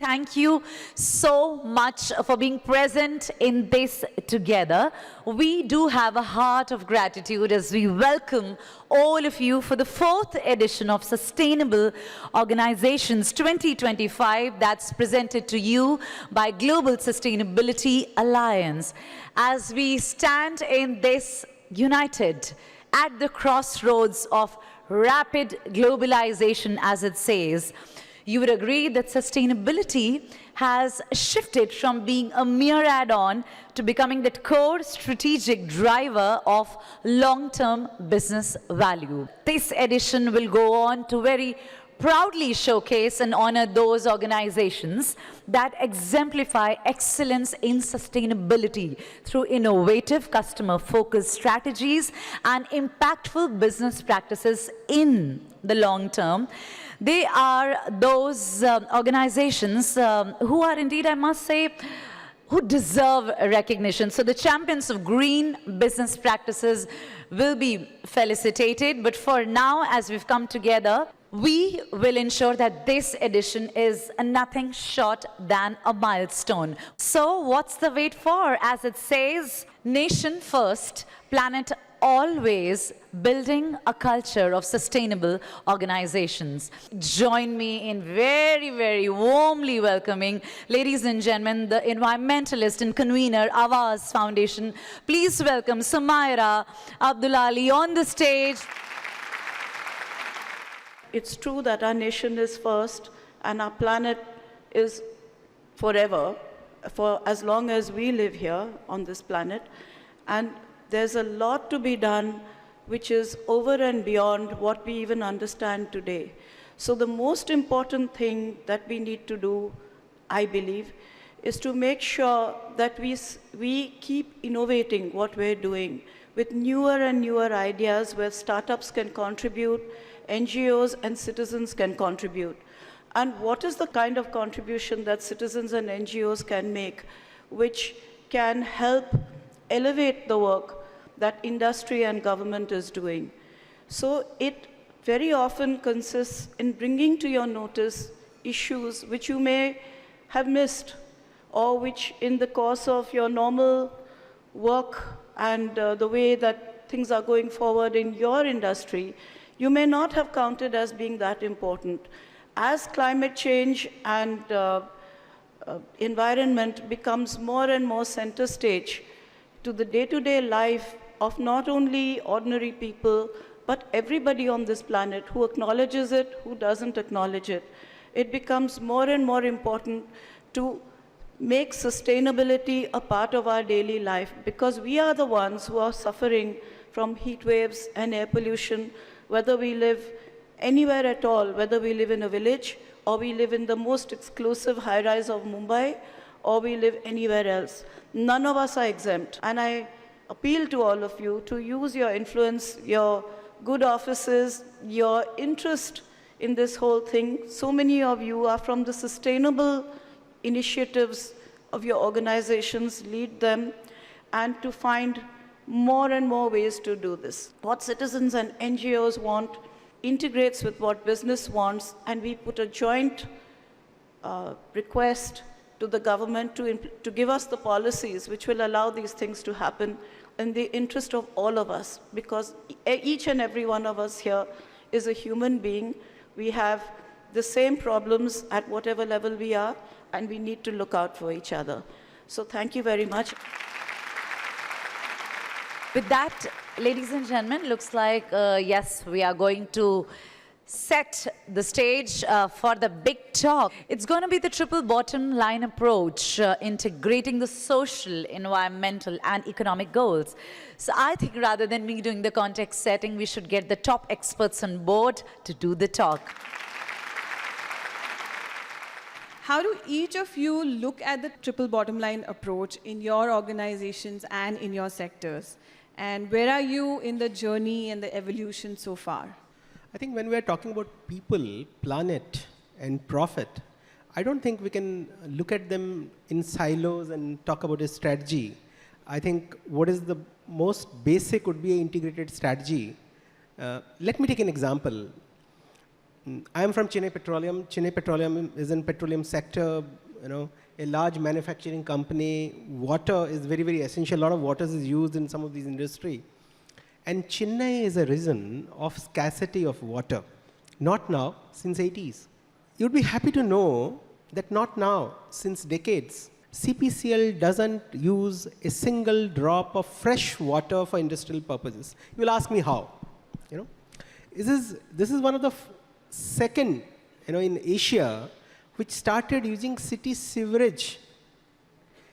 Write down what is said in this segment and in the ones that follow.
thank you so much for being present in this together. We do have a heart of gratitude as we welcome all of you for the 4th edition of Sustainable Organizations 2025 that's presented to you by Global Sustainability Alliance. As we stand in this united at the crossroads of rapid globalization, as it says, you would agree that sustainability has shifted from being a mere add-on to becoming that core strategic driver of long-term business value. This edition will go on to very proudly showcase and honor those organizations that exemplify excellence in sustainability through innovative customer-focused strategies and impactful business practices in the long term. They are those organizations who are indeed, I must say, who deserve recognition. So the champions of green business practices will be felicitated. But for now, as we've come together, we will ensure that this edition is nothing short than a milestone. So what's the wait for? As it says, nation first, planet always, building a culture of sustainable organizations. Join me in very, very warmly welcoming, ladies and gentlemen, the environmentalist and convener, Awaz Foundation. Please welcome Sumaira Abdulali on the stage. It's true that our nation is first and our planet is forever, for as long as we live here on this planet. And there's a lot to be done which is over and beyond what we even understand today. So the most important thing that we need to do, I believe, is to make sure that we keep innovating what we're doing with newer and newer ideas where startups can contribute, NGOs and citizens can contribute. And what is the kind of contribution that citizens and NGOs can make which can help elevate the work that industry and government is doing? So it very often consists in bringing to your notice issues which you may have missed or which in the course of your normal work and the way that things are going forward in your industry, you may not have counted as being that important. As climate change and environment becomes more and more center stage to the day-to-day life of not only ordinary people, but everybody on this planet who acknowledges it, who doesn't acknowledge it, it becomes more and more important to make sustainability a part of our daily life, because we are the ones who are suffering from heat waves and air pollution, whether we live anywhere at all, whether we live in a village or we live in the most exclusive high-rise of Mumbai or we live anywhere else. None of us are exempt. And I appeal to all of you to use your influence, your good offices, your interest in this whole thing. So many of you are from the sustainable initiatives of your organizations, lead them, and to find more and more ways to do this. What citizens and NGOs want integrates with what business wants, and we put a joint request to the government to give us the policies which will allow these things to happen in the interest of all of us, because each and every one of us here is a human being. We have the same problems at whatever level we are, and we need to look out for each other. So thank you very much. With that, ladies and gentlemen, looks like, yes, we are going to set the stage for the big talk. It's going to be the triple bottom line approach, integrating the social, environmental, and economic goals. So I think rather than me doing the context setting, we should get the top experts on board to do the talk. How do each of you look at the triple bottom line approach in your organizations and in your sectors? And where are you in the journey and the evolution so far? I think when we are talking about people, planet, and profit, I don't think we can look at them in silos and talk about a strategy. I think what is the most basic would be an integrated strategy. Let me take an example. I am from Chennai Petroleum. Chennai Petroleum is in petroleum sector, a large manufacturing company. Water is very, very essential. A lot of water is used in some of these industry. And Chennai is a region of scarcity of water. Not now, since 80s. You'd be happy to know that not now, since decades, CPCL doesn't use a single drop of fresh water for industrial purposes. You will ask me how. This is one of the second, in Asia, which started using city sewerage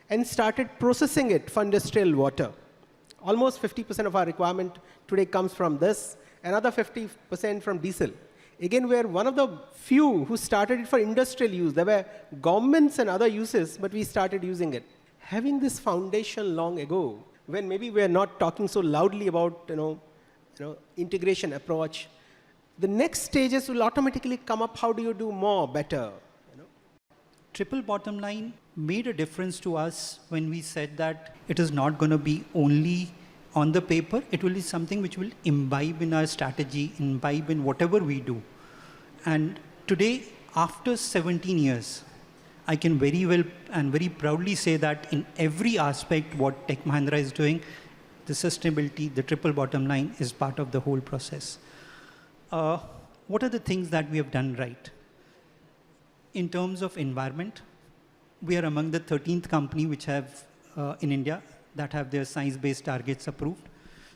and started processing it for industrial water. Almost 50% of our requirement today comes from this, another 50% from diesel. Again, we are one of the few who started it for industrial use. There were governments and other uses, but we started using it. Having this foundation long ago, when maybe we are not talking so loudly about integration approach, the next stages will automatically come up. How do you do more, better? Triple bottom line made a difference to us when we said that it is not going to be only on the paper, it will be something which will imbibe in our strategy, imbibe in whatever we do. And today, after 17 years, I can very well and very proudly say that in every aspect what Tech Mahindra is doing, the sustainability, the triple bottom line is part of the whole process. What are the things that we have done right? In terms of environment, we are among the 13th company which have in India that have their science-based targets approved.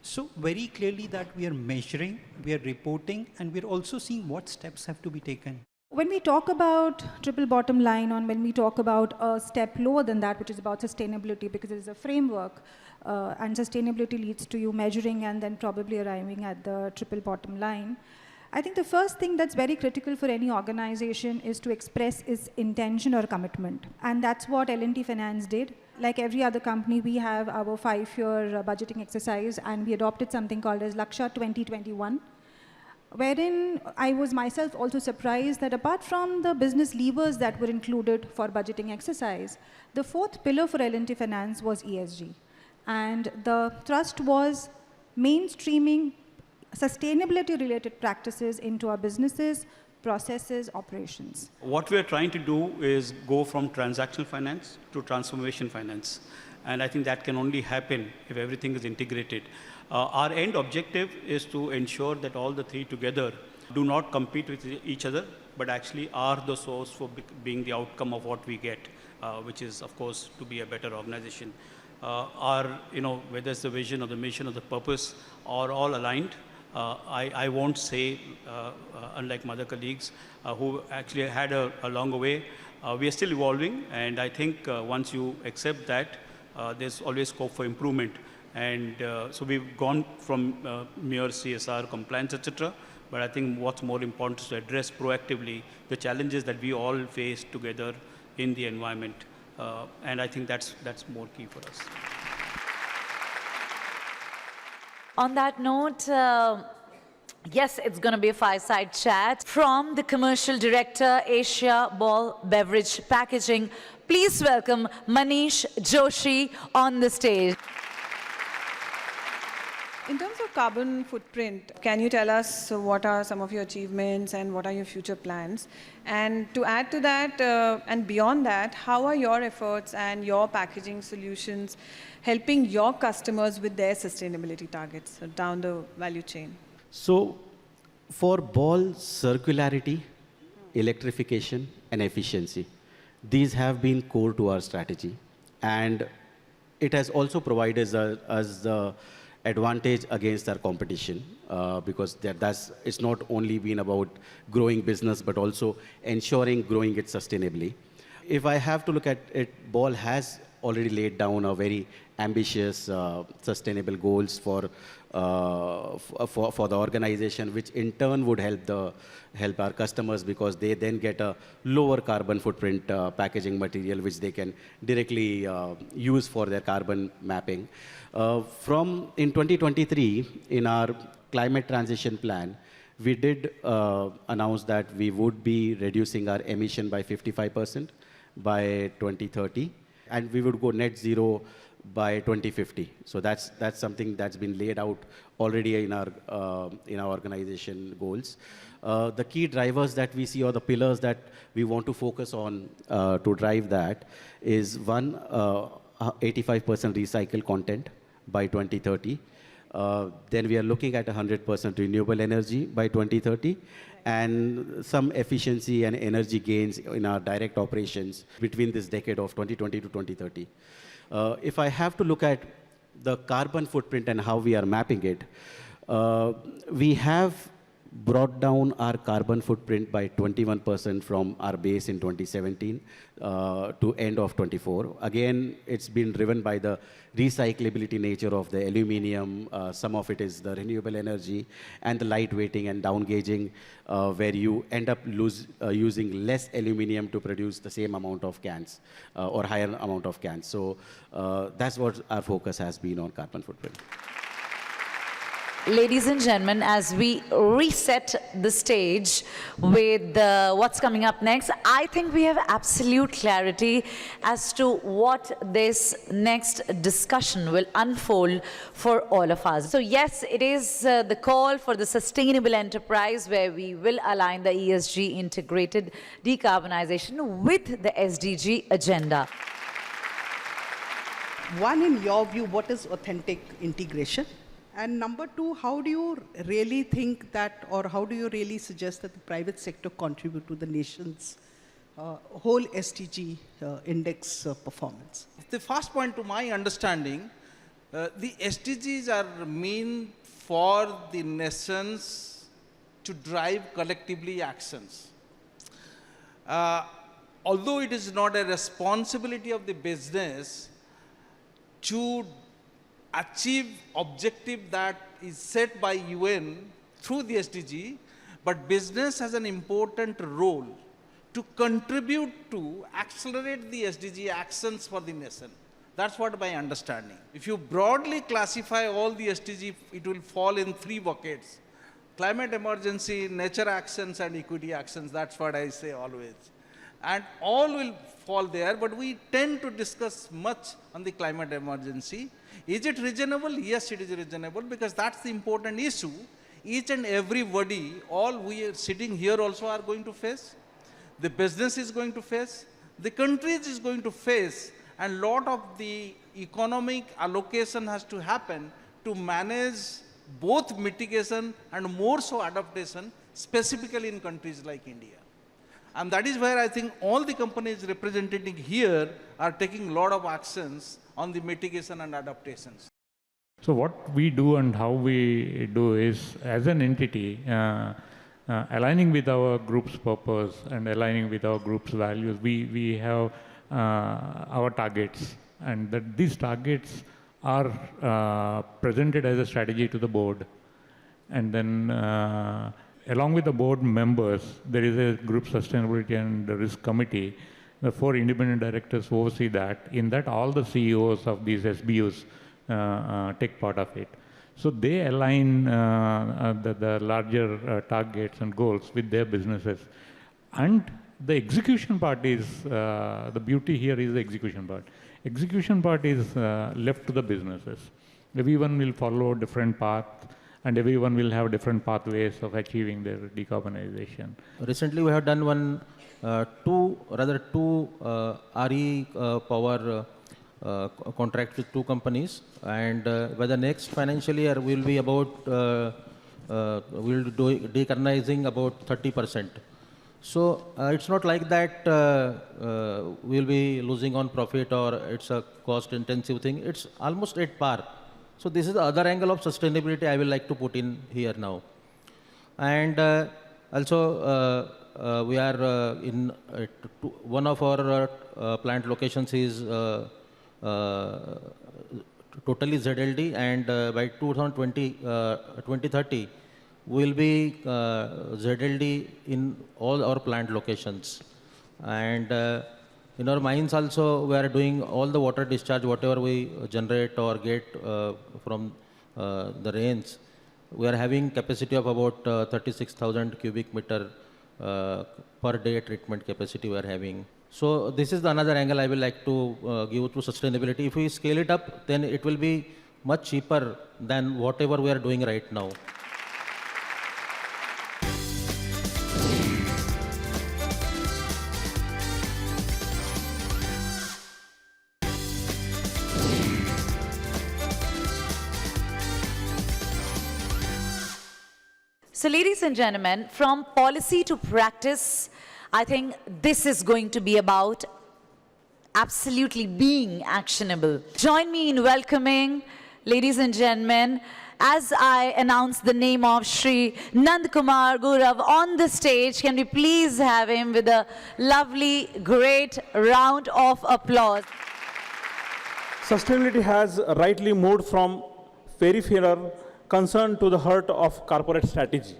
So very clearly that we are measuring, we are reporting, and we're also seeing what steps have to be taken. When we talk about triple bottom line, or when we talk about a step lower than that, which is about sustainability, because it is a framework, and sustainability leads to you measuring and then probably arriving at the triple bottom line. I think the first thing that's very critical for any organization is to express its intention or commitment. And that's what L&T Finance did. Like every other company, we have our 5-year budgeting exercise, and we adopted something called as Lakshya 2021, wherein I was myself also surprised that apart from the business levers that were included for budgeting exercise, the fourth pillar for L&T Finance was ESG. And the thrust was mainstreaming sustainability-related practices into our businesses, processes, operations. What we are trying to do is go from transactional finance to transformation finance. And I think that can only happen if everything is integrated. Our end objective is to ensure that all the three together do not compete with each other, but actually are the source for being the outcome of what we get, which is, of course, to be a better organization. Whether it's the vision or the mission or the purpose are all aligned. I won't say, unlike my other colleagues who actually had a longer way, we are still evolving, and I think once you accept that, there's always scope for improvement. And so we've gone from mere CSR, compliance, etc. But I think what's more important is to address proactively the challenges that we all face together in the environment. And I think that's more key for us. On that note, yes, it's going to be a fireside chat from the Commercial Director, Asia Ball Beverage Packaging. Please welcome Manish Joshi on the stage. In terms of carbon footprint, can you tell us what are some of your achievements and what are your future plans? And to add to that and beyond that, how are your efforts and your packaging solutions helping your customers with their sustainability targets down the value chain? So for Ball, circularity, electrification, and efficiency, these have been core to our strategy. And it has also provided us the advantage against our competition because it's not only been about growing business, but also ensuring growing it sustainably. If I have to look at it, Ball has already laid down a very ambitious sustainable goals for the organization, which in turn would help our customers because they then get a lower carbon footprint packaging material which they can directly use for their carbon mapping. In 2023, in our climate transition plan, we did announce that we would be reducing our emission by 55% by 2030, and we would go net zero by 2050. So that's something that's been laid out already in our organization goals. The key drivers that we see, or the pillars that we want to focus on to drive that, is one, 85% recycled content by 2030. Then we are looking at 100% renewable energy by 2030, and some efficiency and energy gains in our direct operations between this decade of 2020 to 2030. If I have to look at the carbon footprint and how we are mapping it, we have brought down our carbon footprint by 21% from our base in 2017 to end of 24. Again, it's been driven by the recyclability nature of the aluminum. Some of it is the renewable energy and the lightweighting and downgauging, where you end up using less aluminum to produce the same amount of cans or higher amount of cans. So that's what our focus has been on carbon footprint. Ladies and gentlemen, as we reset the stage with what's coming up next, I think we have absolute clarity as to what this next discussion will unfold for all of us. So yes, it is the call for the sustainable enterprise, where we will align the ESG integrated decarbonization with the SDG agenda. One, in your view, what is authentic integration? And number two, how do you really think that, or how do you really suggest that the private sector contribute to the nation's whole SDG index performance? The first point, to my understanding, the SDGs are meant for the nations to drive collectively actions. Although it is not a responsibility of the business to achieve objective that is set by UN through the SDG, but business has an important role to contribute to accelerate the SDG actions for the nation. That's what my understanding. If you broadly classify all the SDG, it will fall in three buckets: climate emergency, nature actions, and equity actions. That's what I say always. And all will fall there, but we tend to discuss much on the climate emergency. Is it reasonable? Yes, it is reasonable, because that's the important issue. Each and everybody, all we are sitting here also are going to face. The business is going to face. The countries is going to face. And lot of the economic allocation has to happen to manage both mitigation and more so adaptation, specifically in countries like India. And that is where I think all the companies represented here are taking a lot of actions on the mitigation and adaptations. So what we do and how we do is, as an entity, aligning with our group's purpose and aligning with our group's values, we have our targets, and that these targets are presented as a strategy to the board. And then along with the board members, there is a group sustainability and risk committee. The 4 independent directors oversee that. In that, all the CEOs of these SBUs take part of it. So they align the larger targets and goals with their businesses. And the execution part is, the beauty here is the execution part. Execution part is left to the businesses. Everyone will follow different paths, and everyone will have different pathways of achieving their decarbonization. Recently, we have done two RE power contract with 2 companies, and by the next financial year, we'll be about we'll do decarbonizing about 30%. So it's not like that we'll be losing on profit or it's a cost-intensive thing. It's almost at par. So this is the other angle of sustainability I will like to put in here now. And also we are in one of our plant locations is totally ZLD, and by 2030 we will be ZLD in all our plant locations. And in our mines also, we are doing all the water discharge, whatever we generate or get from the rains. We are having capacity of about 36,000 cubic meter per day treatment capacity we are having. So this is the another angle I will like to give to sustainability. If we scale it up, then it will be much cheaper than whatever we are doing right now. So, ladies and gentlemen, from policy to practice, I think this is going to be about absolutely being actionable. Join me in welcoming, ladies and gentlemen, as I announce the name of Shri Nand Kumar Gaurav on the stage. Can we please have him with a lovely, great round of applause? Sustainability has rightly moved from peripheral concern to the heart of corporate strategy.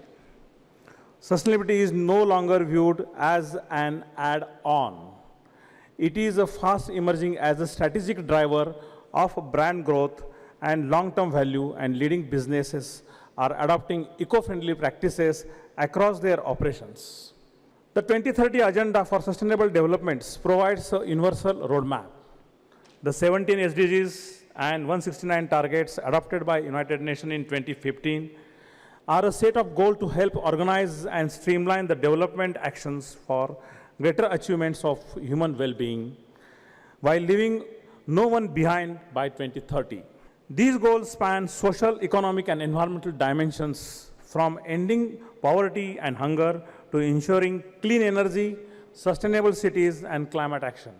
Sustainability is no longer viewed as an add-on. It is a fast emerging as a strategic driver of brand growth and long-term value, and leading businesses are adopting eco-friendly practices across their operations. The 2030 Agenda for Sustainable Development provides a universal roadmap. The 17 SDGs and 169 targets adopted by United Nations in 2015 are a set of goals to help organize and streamline the development actions for greater achievements of human well-being while leaving no one behind by 2030. These goals span social, economic, and environmental dimensions, from ending poverty and hunger to ensuring clean energy, sustainable cities, and climate action.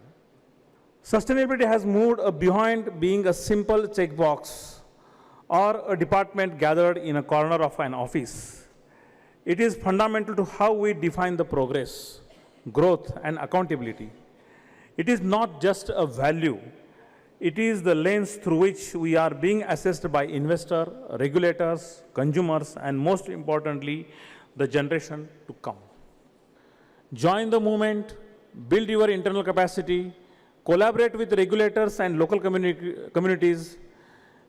Sustainability has moved beyond being a simple checkbox or a department gathered in a corner of an office. It is fundamental to how we define the progress, growth, and accountability. It is not just a value. It is the lens through which we are being assessed by investors, regulators, consumers, and most importantly, the generation to come. Join the movement, build your internal capacity, collaborate with regulators and local communities,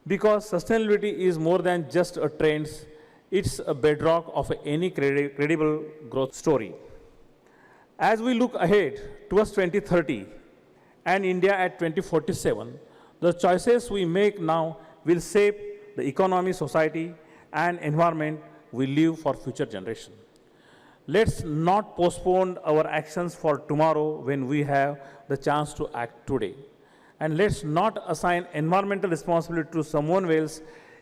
because sustainability is more than just a trend, it's a bedrock of any credible growth story. As we look ahead towards 2030 and India at 2047, the choices we make now will shape the economy, society, and environment we leave for future generations. Let's not postpone our actions for tomorrow when we have the chance to act today. And let's not assign environmental responsibility to someone else.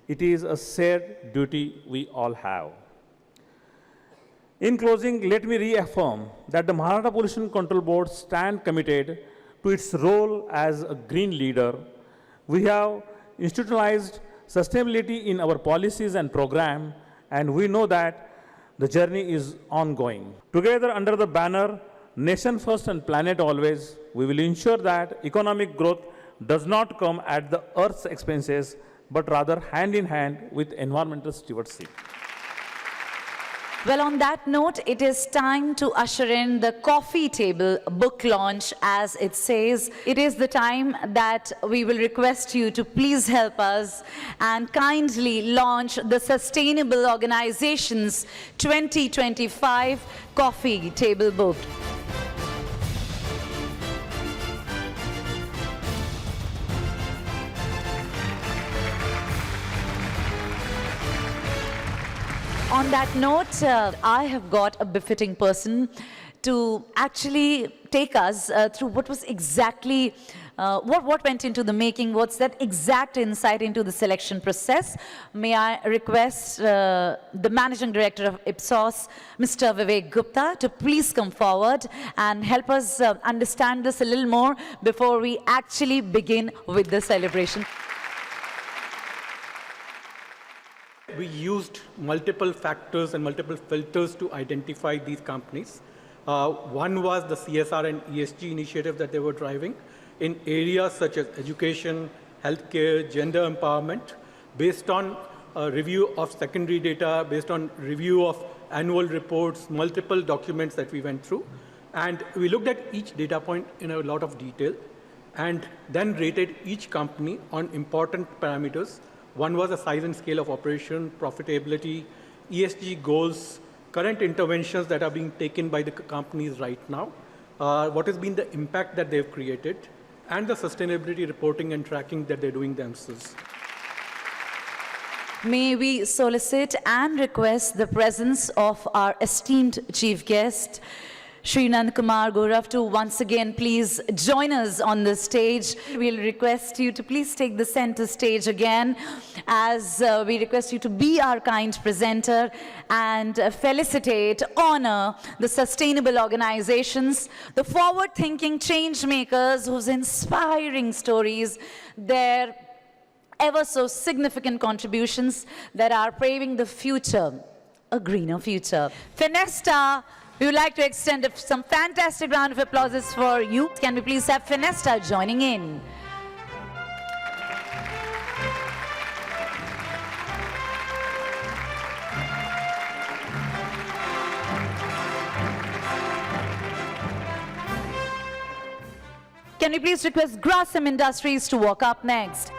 It is a shared duty we all have. In closing, let me reaffirm that the Maharashtra Pollution Control Board stands committed to its role as a green leader. We have institutionalized sustainability in our policies and program, and we know that the journey is ongoing. Together under the banner, Nation First and Planet Always, we will ensure that economic growth does not come at the Earth's expenses, but rather hand in hand with environmental stewardship. Well, on that note, it is time to usher in the coffee table book launch. As it says, it is the time that we will request you to please help us and kindly launch the Sustainable Organizations 2025 coffee table book. On that note, I have got a befitting person to actually take us through what was exactly, what went into the making, what's that exact insight into the selection process. May I request the Managing Director of Ipsos, Mr. Vivek Gupta, to please come forward and help us understand this a little more before we actually begin with the celebration. We used multiple factors and multiple filters to identify these companies. One was the CSR and ESG initiative that they were driving in areas such as education, healthcare, gender empowerment, based on a review of secondary data, based on review of annual reports, multiple documents that we went through. And we looked at each data point in a lot of detail and then rated each company on important parameters. One was the size and scale of operation, profitability, ESG goals, current interventions that are being taken by the companies right now, what has been the impact that they've created, and the sustainability reporting and tracking that they're doing themselves. May we solicit and request the presence of our esteemed chief guest, Shri Nand Kumar Gaurav, to once again please join us on the stage. We'll request you to please take the center stage again, as we request you to be our kind presenter and felicitate, honor the sustainable organizations, the forward-thinking change makers whose inspiring stories, their ever so significant contributions that are paving the future, a greener future. Fenesta, we would like to extend some fantastic round of applause for you. Can we please have Fenesta joining in? Can we please request Grasim Industries to walk up next?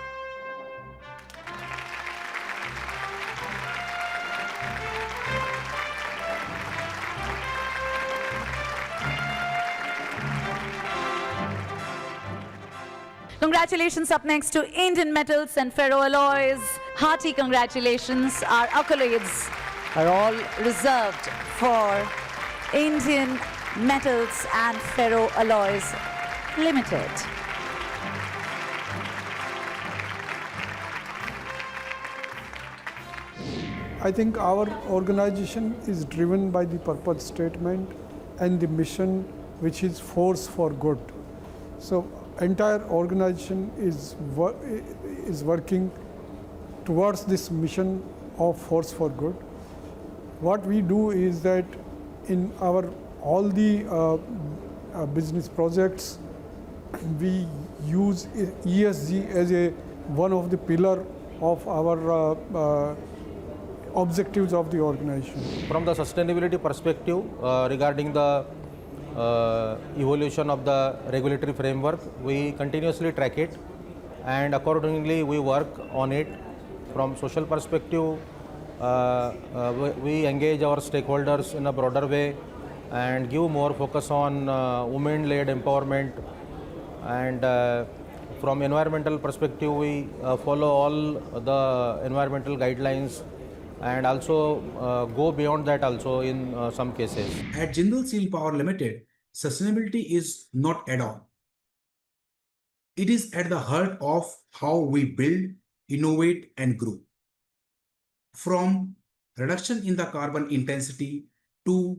Congratulations up next to Indian Metals and Ferroalloys. Hearty congratulations. Our accolades are all reserved for Indian Metals and Ferroalloys Limited. I think our organization is driven by the purpose statement and the mission, which is force for good. So entire organization is working towards this mission of force for good. What we do is that in our all the business projects, we use ESG as one of the pillar of our objectives of the organization. From the sustainability perspective, regarding the evolution of the regulatory framework, we continuously track it and accordingly we work on it. From social perspective, we engage our stakeholders in a broader way and give more focus on women-led empowerment. And from environmental perspective, we follow all the environmental guidelines and also go beyond that also in some cases. At Jindal Steel Power Limited, sustainability is not add-on. It is at the heart of how we build, innovate and grow. From reduction in the carbon intensity to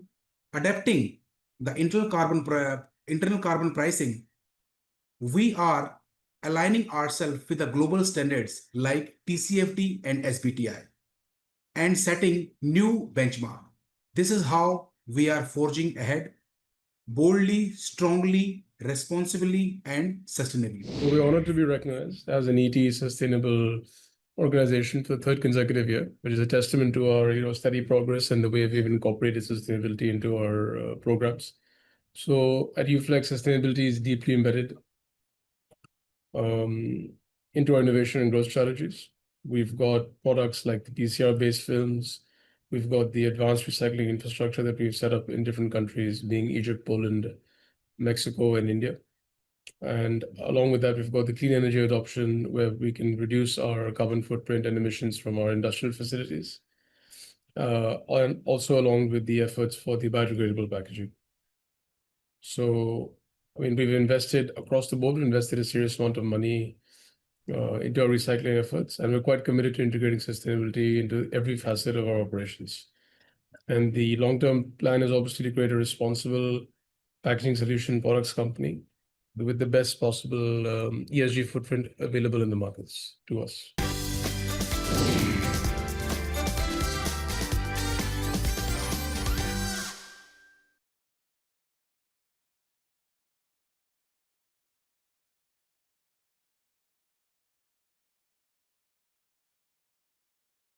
adapting the internal carbon pricing, we are aligning ourselves with the global standards like TCFD and SBTi and setting new benchmark. This is how we are forging ahead, boldly, strongly, responsibly, and sustainably. We're honored to be recognized as an ET sustainable organization for the third consecutive year, which is a testament to our steady progress and the way we've incorporated sustainability into our programs. So at UFlex, sustainability is deeply embedded into our innovation and growth strategies. We've got products like the PCR-based films. We've got the advanced recycling infrastructure that we've set up in different countries, being Egypt, Poland, Mexico, and India. And along with that, we've got the clean energy adoption, where we can reduce our carbon footprint and emissions from our industrial facilities. And also along with the efforts for the biodegradable packaging. So, we've invested across the board, invested a serious amount of money into our recycling efforts, and we're quite committed to integrating sustainability into every facet of our operations. And the long-term plan is obviously to create a responsible packaging solution products company with the best possible ESG footprint available in the markets to us.